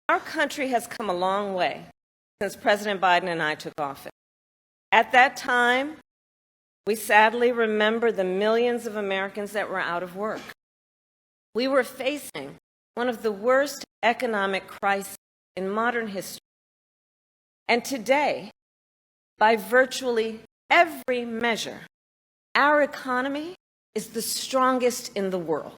Our country has come a long way since President Biden and I took office. At that time, we sadly remember the millions of Americans that were out of work. We were facing one of the worst economic crises in modern history. And today, by virtually every measure, our economy is the strongest in the world.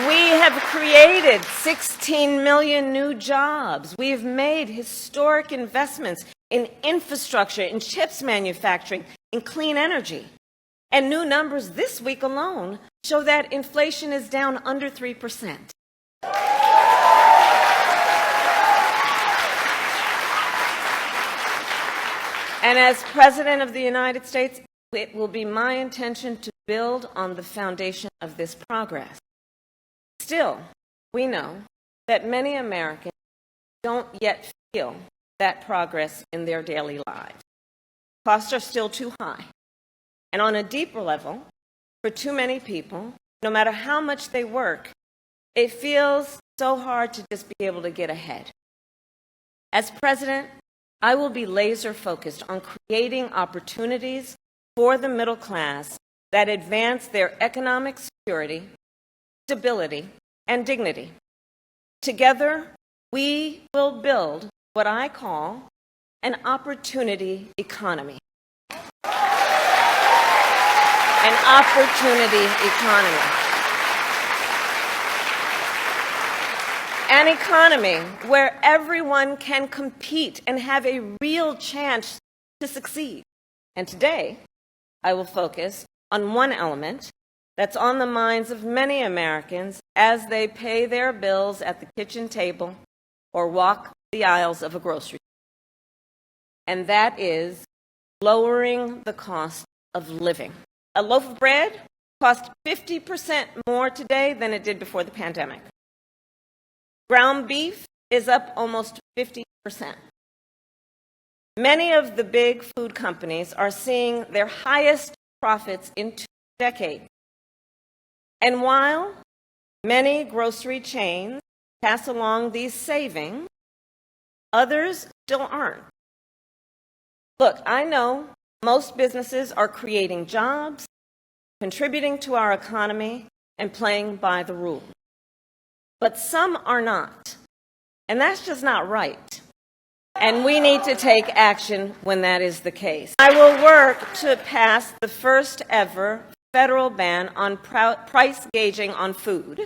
We have created 16 million new jobs. We have made historic investments in infrastructure, in chips manufacturing, in clean energy. And new numbers this week alone show that inflation is down under 3%. And as President of the United States, it will be my intention to build on the foundation of this progress. Still, we know that many Americans don't yet feel that progress in their daily lives. Costs are still too high. And on a deeper level, for too many people, no matter how much they work, it feels so hard to just be able to get ahead. As president, I will be laser focused on creating opportunities for the middle class that advance their economic security, stability, and dignity. Together, we will build what I call an opportunity economy. An opportunity economy. An economy where everyone can compete and have a real chance to succeed. And today, I will focus on one element that's on the minds of many Americans as they pay their bills at the kitchen table or walk the aisles of a grocery store. And that is lowering the cost of living. A loaf of bread costs 50% more today than it did before the pandemic. Ground beef is up almost 50%. Many of the big food companies are seeing their highest profits in 2 decades. And while many grocery chains pass along these savings, others still aren't. Look, I know most businesses are creating jobs, contributing to our economy, and playing by the rules. But some are not. And that's just not right. And we need to take action when that is the case. I will work to pass the first ever federal ban on price gauging on food.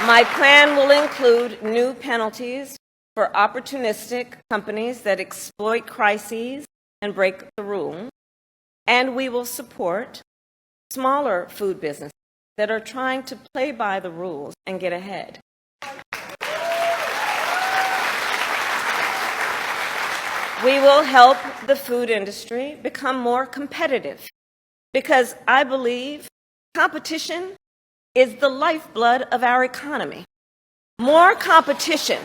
My plan will include new penalties for opportunistic companies that exploit crises and break the rules, and we will support smaller food businesses that are trying to play by the rules and get ahead. We will help the food industry become more competitive because I believe competition is the lifeblood of our economy. More competition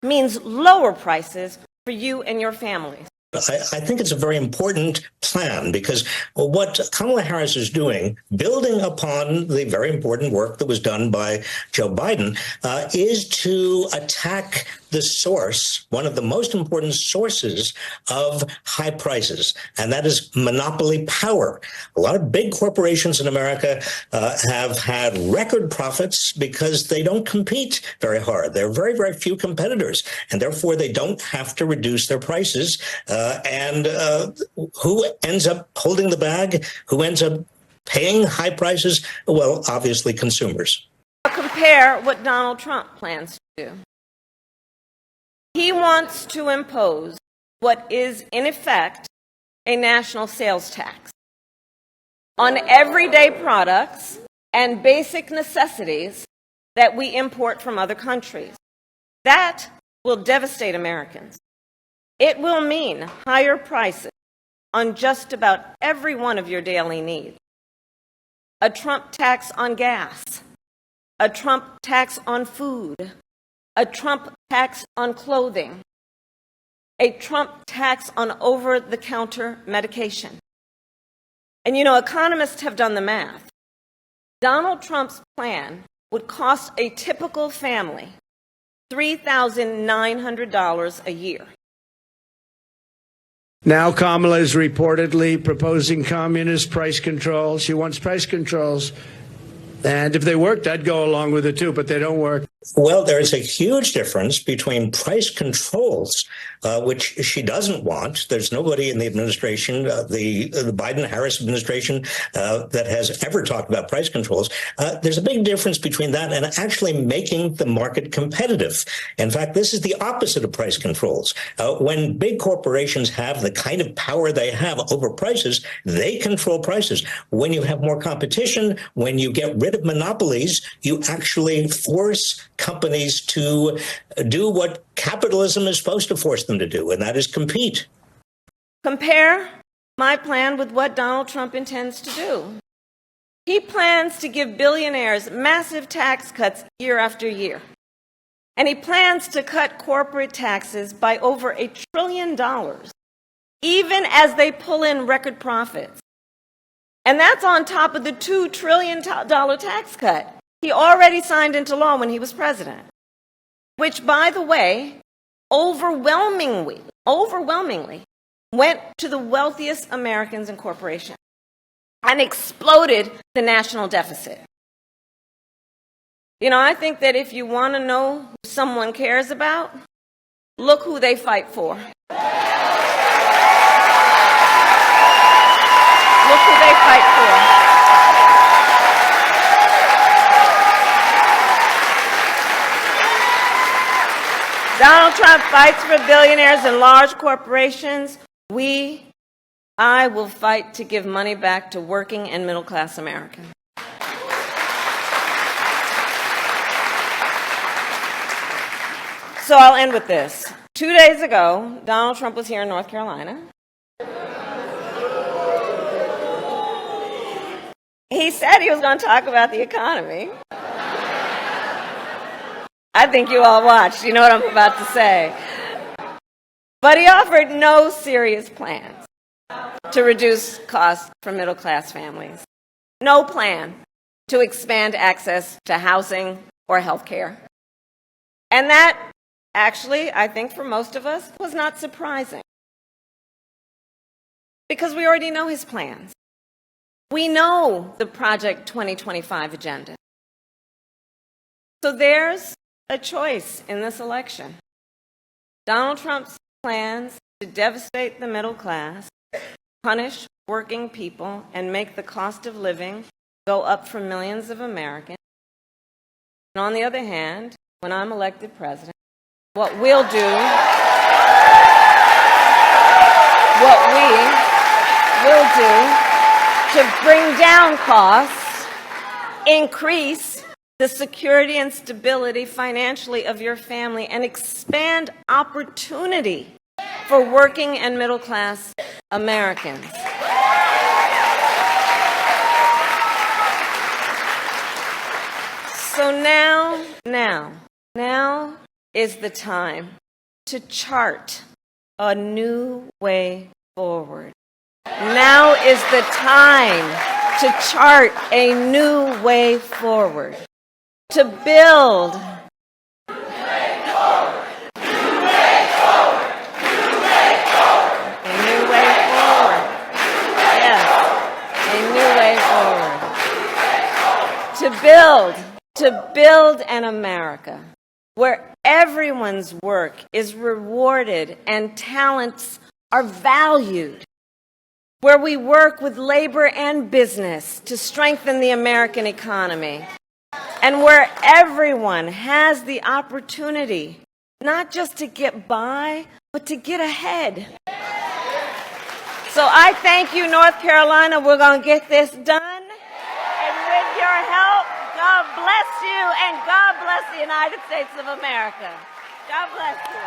means lower prices for you and your families. I think it's a very important plan because what Kamala Harris is doing, building upon the very important work that was done by Joe Biden, is to attack the source, one of the most important sources of high prices, and that is monopoly power. A lot of big corporations in America have had record profits because they don't compete very hard. There are very, very few competitors, and therefore they don't have to reduce their prices. And who ends up holding the bag? Who ends up paying high prices? Well, obviously consumers. I'll compare what Donald Trump plans to do. He wants to impose what is, in effect, a national sales tax on everyday products and basic necessities that we import from other countries. That will devastate Americans. It will mean higher prices on just about every one of your daily needs. A Trump tax on gas, a Trump tax on food, a Trump tax on clothing, a Trump tax on over-the-counter medication. And you know, economists have done the math. Donald Trump's plan would cost a typical family $3,900 a year. Now Kamala is reportedly proposing communist price controls. She wants price controls. And if they worked, I'd go along with it too, but they don't work. Well, there is a huge difference between price controls, which she doesn't want. There's nobody in the administration, the Biden-Harris administration, that has ever talked about price controls. There's a big difference between that and actually making the market competitive. In fact, this is the opposite of price controls. When big corporations have the kind of power they have over prices, they control prices. When you have more competition, when you get rid of monopolies, you actually force companies to do what capitalism is supposed to force them to do, and that is compete. Compare my plan with what Donald Trump intends to do. He plans to give billionaires massive tax cuts year after year. And he plans to cut corporate taxes by over $1 trillion, even as they pull in record profits. And that's on top of the $2 trillion tax cut he already signed into law when he was president, which, by the way, overwhelmingly went to the wealthiest Americans and corporations and exploded the national deficit. You know, I think that if you want to know who someone cares about, look who they fight for. Look who they fight for. Donald Trump fights for billionaires and large corporations. I will fight to give money back to working and middle-class Americans. So I'll end with this. 2 days ago, Donald Trump was here in North Carolina. He said he was going to talk about the economy. I think you all watched. You know what I'm about to say. But he offered no serious plans to reduce costs for middle-class families. No plan to expand access to housing or health care. And that, actually, I think for most of us, was not surprising. Because we already know his plans. We know the Project 2025 agenda. So there's a choice in this election. Donald Trump's plans to devastate the middle class, punish working people, and make the cost of living go up for millions of Americans. And on the other hand, when I'm elected president, what we will do to bring down costs, increase the security and stability financially of your family, and expand opportunity for working and middle-class Americans. So now is the time to chart a new way forward. Now is the time to chart a new way forward. To build a new way forward. Yes, a new way forward. To build an America where everyone's work is rewarded and talents are valued, where we work with labor and business to strengthen the American economy, and where everyone has the opportunity not just to get by, but to get ahead. So I thank you, North Carolina. We're going to get this done. And with your help, God bless you, and God bless the United States of America. God bless you.